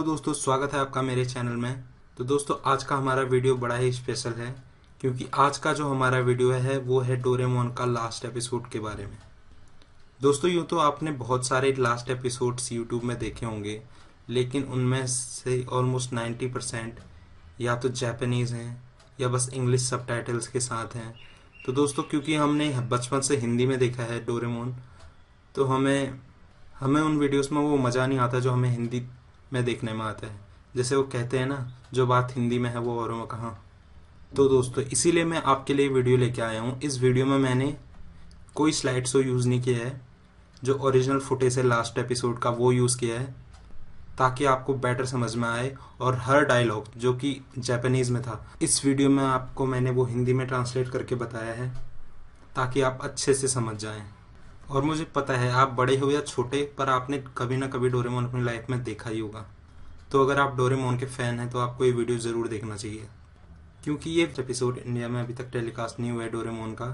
Hello दोस्तों, स्वागत है आपका मेरे चैनल में। तो दोस्तों, आज का हमारा वीडियो बड़ा ही स्पेशल है क्योंकि आज का जो हमारा वीडियो है वो है डोरेमोन का लास्ट एपिसोड के बारे में। दोस्तों, यूँ तो आपने बहुत सारे लास्ट एपिसोड्स यूट्यूब में देखे होंगे, लेकिन उनमें से ऑलमोस्ट 90% या तो जापानीज़ हैं या बस इंग्लिश सबटाइटल्स के साथ हैं। तो दोस्तों, क्योंकि हमने बचपन से हिंदी में देखा है डोरेमोन, तो हमें हमें उन वीडियोस में वो मज़ा नहीं आता जो हमें हिंदी में देखने में आता है। जैसे वो कहते हैं ना, जो बात हिंदी में है वो औरों में कहाँ। तो दोस्तों, इसीलिए मैं आपके लिए वीडियो लेके आया हूँ। इस वीडियो में मैंने कोई स्लाइड शो यूज़ नहीं किया है, जो ओरिजिनल फुटेज है लास्ट एपिसोड का वो यूज़ किया है, ताकि आपको बेटर समझ में आए। और हर डायलॉग जो कि जापानीज़ में था, इस वीडियो में आपको मैंने वो हिंदी में ट्रांसलेट करके बताया है, ताकि आप अच्छे से समझ जाएं। और मुझे पता है, आप बड़े हो या छोटे, पर आपने कभी ना कभी डोरेमोन अपनी लाइफ में देखा ही होगा। तो अगर आप डोरेमोन के फ़ैन हैं तो आपको ये वीडियो ज़रूर देखना चाहिए, क्योंकि ये एपिसोड इंडिया में अभी तक टेलीकास्ट नहीं हुआ है डोरेमोन का।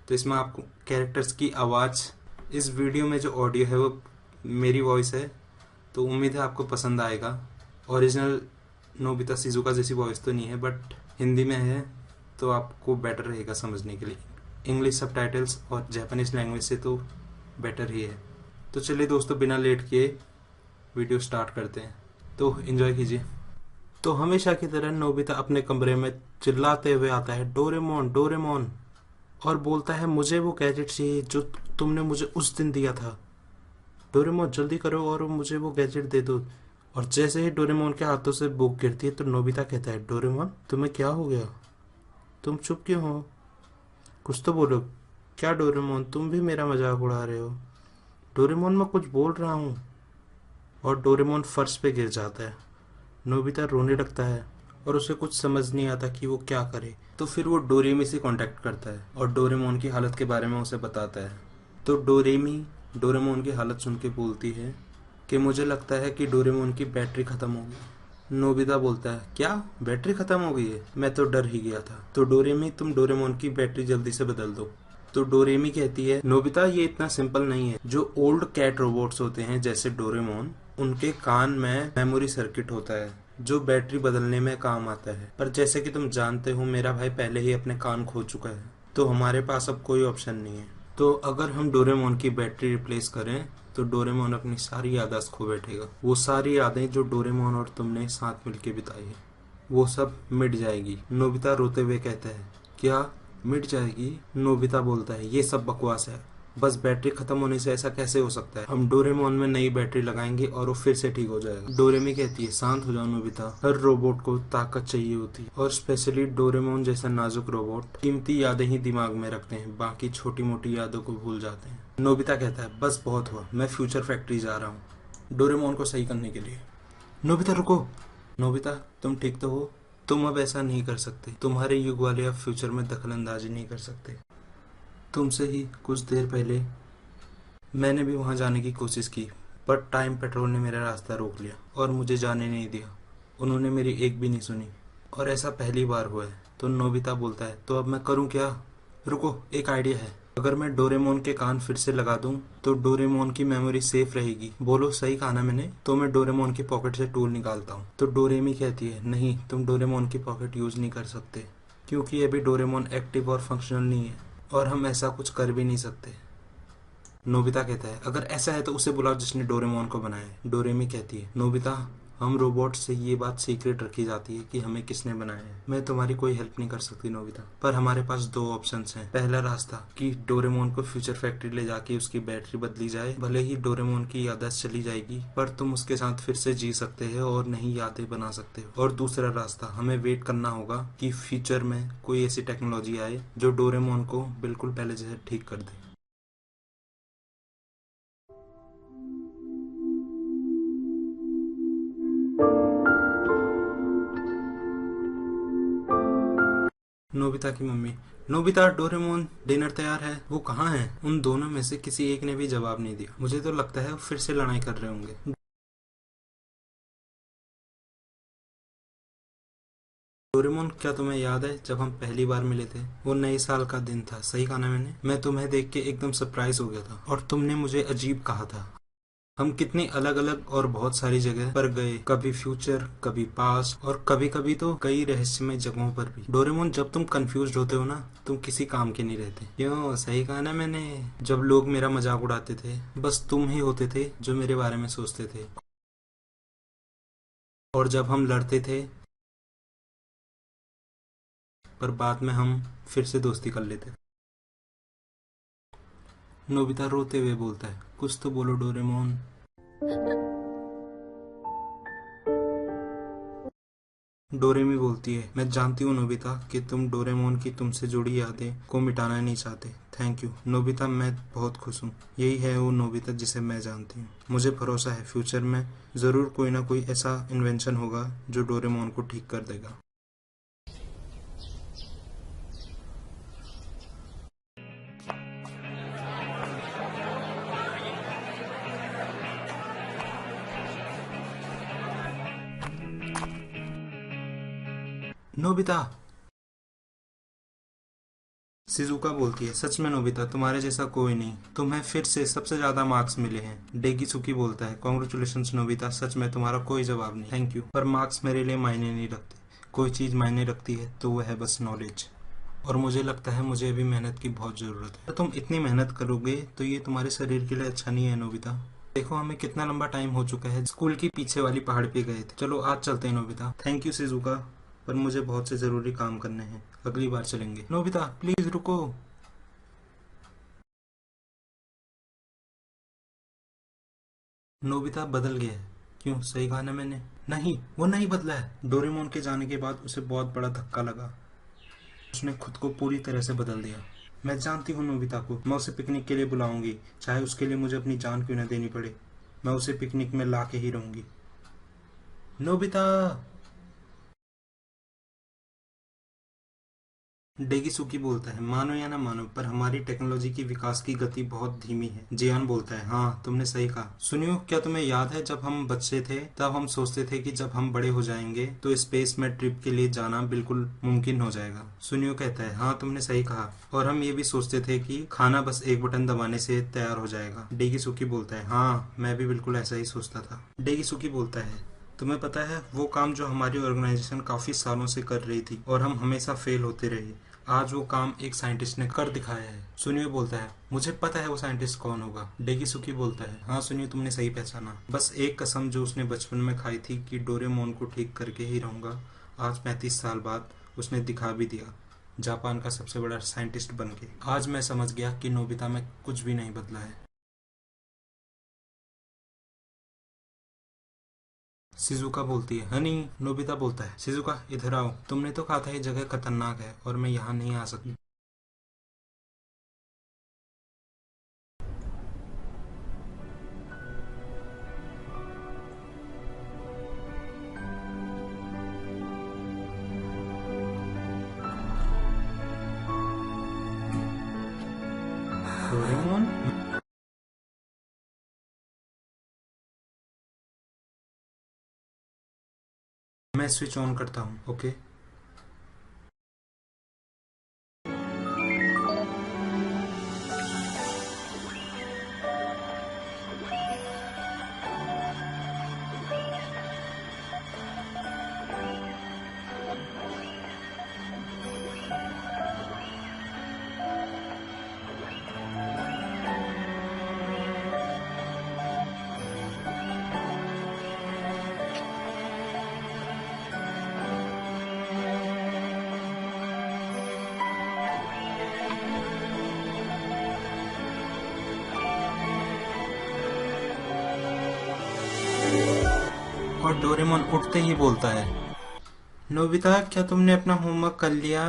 तो इसमें आपको कैरेक्टर्स की आवाज़, इस वीडियो में जो ऑडियो है वो मेरी वॉइस है, तो उम्मीद है आपको पसंद आएगा। ओरिजिनल नोबिता शिजुका जैसी वॉइस तो नहीं है, बट हिंदी में है, तो आपको बेटर रहेगा समझने के लिए। इंग्लिश सबटाइटल्स और जापानीज लैंग्वेज से तो बेटर ही है। तो चलिए दोस्तों, बिना लेट किए वीडियो स्टार्ट करते हैं, तो एंजॉय कीजिए। तो हमेशा की तरह नोबिता अपने कमरे में चिल्लाते हुए आता है, डोरेमोन डोरेमोन, और बोलता है, मुझे वो गैजेट चाहिए जो तुमने मुझे उस दिन दिया था। डोरेमोन जल्दी करो और मुझे वो गैजेट दे दो। और जैसे ही डोरेमोन के हाथों से बुक गिरती है तो नोबिता कहता है, डोरेमोन तुम्हें क्या हो गया, तुम चुप क्यों हो, कुछ तो बोलो। क्या डोरेमोन, तुम भी मेरा मजाक उड़ा रहे हो। डोरेमोन मैं कुछ बोल रहा हूँ। और डोरेमोन फर्श पे गिर जाता है। नोबिता रोने लगता है और उसे कुछ समझ नहीं आता कि वो क्या करे। तो फिर वो डोरेमी से कांटेक्ट करता है और डोरेमोन की हालत के बारे में उसे बताता है। तो डोरेमी डोरेमोन की हालत सुन के बोलती है कि मुझे लगता है कि डोरेमोन की बैटरी ख़त्म हो गई। नोबिता बोलता है, क्या बैटरी ख़त्म हो गई है, मैं तो डर ही गया था। तो डोरेमी, तुम डोरेमोन की बैटरी जल्दी से बदल दो। तो डोरेमी कहती है, नोबिता ये इतना सिंपल नहीं है। जो ओल्ड कैट रोबोट्स होते हैं जैसे डोरेमोन, उनके कान में मेमोरी सर्किट होता है जो बैटरी बदलने में काम आता है। पर जैसे कि तुम जानते हो, मेरा भाई पहले ही अपने कान खो चुका है, तो हमारे पास अब कोई ऑप्शन नहीं है। तो अगर हम डोरेमोन की बैटरी रिप्लेस करें तो डोरेमोन अपनी सारी याददाश्त खो बैठेगा। वो सारी यादें जो डोरेमोन और तुमने साथ मिलके बिताई है, वो सब मिट जाएगी। नोबिता रोते हुए कहता है, क्या मिट जाएगी? नोबिता बोलता है, ये सब बकवास है, बस बैटरी खत्म होने से ऐसा कैसे हो सकता है। हम डोरेमोन में नई बैटरी लगाएंगे और वो फिर से ठीक हो जाएगा। डोरेमी कहती है, शांत हो जाओ नोबिता, हर रोबोट को ताकत चाहिए होती है, और स्पेशली डोरेमोन जैसा नाजुक रोबोट कीमती यादें ही दिमाग में रखते हैं, बाकी छोटी मोटी यादों को भूल जाते हैं। नोबिता कहता है, बस बहुत हुआ, मैं फ्यूचर फैक्ट्री जा रहा हूँ डोरेमोन को सही करने के लिए। नोबिता रुको। नोबिता, तुम ठीक तो हो? तुम अब ऐसा नहीं कर सकते, तुम्हारे युग वाले अब फ्यूचर में दखल अंदाजी नहीं कर सकते। तुमसे ही कुछ देर पहले मैंने भी वहां जाने की कोशिश की, पर टाइम पेट्रोल ने मेरा रास्ता रोक लिया और मुझे जाने नहीं दिया। उन्होंने मेरी एक भी नहीं सुनी, और ऐसा पहली बार हुआ है। तो नोबिता बोलता है, तो अब मैं करूं क्या? रुको, एक आइडिया है। अगर मैं डोरेमोन के कान फिर से लगा दूं तो डोरेमोन की मेमोरी सेफ रहेगी। बोलो, सही कहा ना मैंने? तो मैं डोरेमोन की पॉकेट से टूल निकालता हूँ। तो डोरेमी कहती है, नहीं, तुम डोरेमोन की पॉकेट यूज नहीं कर सकते, क्योंकि अभी डोरेमोन एक्टिव और फंक्शनल नहीं है, और हम ऐसा कुछ कर भी नहीं सकते। नोबिता कहता है, अगर ऐसा है तो उसे बुलाओ जिसने डोरेमोन को बनाया है। डोरेमी कहती है, नोबिता, हम रोबोट से ये बात सीक्रेट रखी जाती है कि हमें किसने बनाया है। मैं तुम्हारी कोई हेल्प नहीं कर सकती नोबिता, पर हमारे पास दो ऑप्शंस हैं। पहला रास्ता कि डोरेमोन को फ्यूचर फैक्ट्री ले जाके उसकी बैटरी बदली जाए, भले ही डोरेमोन की याददाश्त चली जाएगी, पर तुम उसके साथ फिर से जी सकते हो और नई यादें बना सकते हो। और दूसरा रास्ता, हमें वेट करना होगा कि फ्यूचर में कोई ऐसी टेक्नोलॉजी आए जो डोरेमोन को बिल्कुल पहले जैसे ठीक कर दे। नोबिता की मम्मी, नोबिता, डोरेमोन डिनर तैयार है, वो कहाँ है? उन दोनों में से किसी एक ने भी जवाब नहीं दिया। मुझे तो लगता है वो फिर से लड़ाई कर रहे होंगे। डोरेमोन, क्या तुम्हें याद है जब हम पहली बार मिले थे? वो नए साल का दिन था, सही कहा ना मैंने? मैं तुम्हें देख के एकदम सरप्राइज हो गया था और तुमने मुझे अजीब कहा था। हम कितनी अलग अलग और बहुत सारी जगह पर गए, कभी फ्यूचर, कभी पास्ट और कभी कभी तो कई रहस्यमय जगहों पर भी। डोरेमोन, जब तुम कंफ्यूज होते हो ना, तुम किसी काम के नहीं रहते। क्यों, सही कहा ना मैंने। जब लोग मेरा मजाक उड़ाते थे, बस तुम ही होते थे जो मेरे बारे में सोचते थे। और जब हम लड़ते थे पर बाद में हम फिर से दोस्ती कर लेते। नोबिता रोते हुए बोलता है, कुछ तो बोलो डोरेमोन। डोरेमी बोलती है, मैं जानती हूँ नोबिता कि तुम डोरेमोन की तुमसे जुड़ी यादें को मिटाना नहीं चाहते। थैंक यू नोबिता, मैं बहुत खुश हूँ। यही है वो नोबिता जिसे मैं जानती हूँ। मुझे भरोसा है फ्यूचर में जरूर कोई ना कोई ऐसा इन्वेंशन होगा जो डोरेमोन को ठीक कर देगा। नोबिता, शिजुका बोलती है, सच में नोबिता, तुम्हारे जैसा कोई नहीं। तुम्हें फिर से सबसे ज्यादा मार्क्स मिले हैं। डेगिसुकी बोलता है, कॉन्ग्रेचुलेशंस नोबिता, सच में तुम्हारा कोई जवाब नहीं। थैंक यू, पर मार्क्स मेरे लिए मायने नहीं रखते। कोई चीज मायने रखती है तो वो है बस नॉलेज। और मुझे लगता है मुझे भी मेहनत की बहुत जरूरत है। तो तुम इतनी मेहनत करोगे तो ये तुम्हारे शरीर के लिए अच्छा नहीं है नोबिता। देखो हमें कितना लंबा टाइम हो चुका है, स्कूल की पीछे वाली पहाड़ पे गए थे। चलो आज चलते हैं नोबिता। थैंक यू शिजुका, पर मुझे बहुत से जरूरी काम करने हैं। अगली बार चलेंगे। नोबिता प्लीज रुको। नोबिता बदल गया है। क्यों, सही कहा ना मैंने। नहीं, वो नहीं बदला है। डोरेमोन के जाने के बाद उसे बहुत बड़ा धक्का लगा। उसने खुद को पूरी तरह से बदल दिया। मैं जानती हूँ नोबिता को। मैं उसे पिकनिक के लिए बुलाऊंगी, चाहे उसके लिए मुझे अपनी जान क्यों न देनी पड़े। मैं उसे पिकनिक में ला के ही रहूंगी। नोबिता। डेगिसुकी बोलता है, मानो या ना मानो पर हमारी टेक्नोलॉजी की विकास की गति बहुत धीमी है। जियान बोलता है, हाँ तुमने सही कहा। सुनियो, क्या तुम्हें याद है जब हम बच्चे थे तब हम सोचते थे कि जब हम बड़े हो जाएंगे तो स्पेस में ट्रिप के लिए जाना बिल्कुल मुमकिन हो जाएगा। सुनियो कहता है, हाँ तुमने सही कहा। और हम ये भी सोचते थे कि खाना बस एक बटन दबाने से तैयार हो जाएगा। डेगिसुकी बोलता है, हाँ मैं भी बिल्कुल ऐसा ही सोचता था। डेगिसुकी बोलता है, तुम्हें पता है वो काम जो हमारी ऑर्गेनाइजेशन काफी सालों से कर रही थी और हम हमेशा फेल होते रहे, आज वो काम एक साइंटिस्ट ने कर दिखाया है। सुनियो बोलता है, मुझे पता है वो साइंटिस्ट कौन होगा। डेगिसुकी बोलता है, हाँ सुनियो तुमने सही पहचाना। बस एक कसम जो उसने बचपन में खाई थी कि डोरेमोन को ठीक करके ही रहूंगा, आज 35 साल बाद उसने दिखा भी दिया, जापान का सबसे बड़ा साइंटिस्ट बन के। आज मैं समझ गया कि नोबिता में कुछ भी नहीं बदला है। शिजुका बोलती है, हनी। नोबिता बोलता है, शिजुका इधर आओ, तुमने तो कहा था ये जगह खतरनाक है और मैं यहाँ नहीं आ सकती। डोरेमोन। मैं स्विच ऑन करता हूँ, ओके। और डोरेमोन उठते ही बोलता है, नोबिता क्या तुमने अपना होमवर्क कर लिया।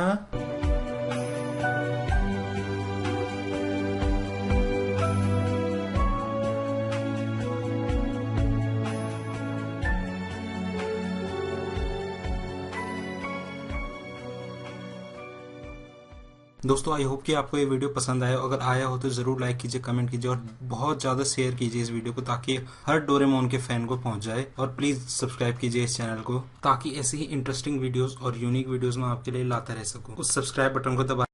दोस्तों आई होप कि आपको ये वीडियो पसंद आया। अगर आया हो तो जरूर लाइक कीजिए, कमेंट कीजिए और बहुत ज़्यादा शेयर कीजिए इस वीडियो को, ताकि हर डोरेमोन के फैन को पहुंच जाए। और प्लीज़ सब्सक्राइब कीजिए इस चैनल को, ताकि ऐसी ही इंटरेस्टिंग वीडियोस और यूनिक वीडियोस मैं आपके लिए लाता रह सकूं। उस सब्सक्राइब बटन को दबा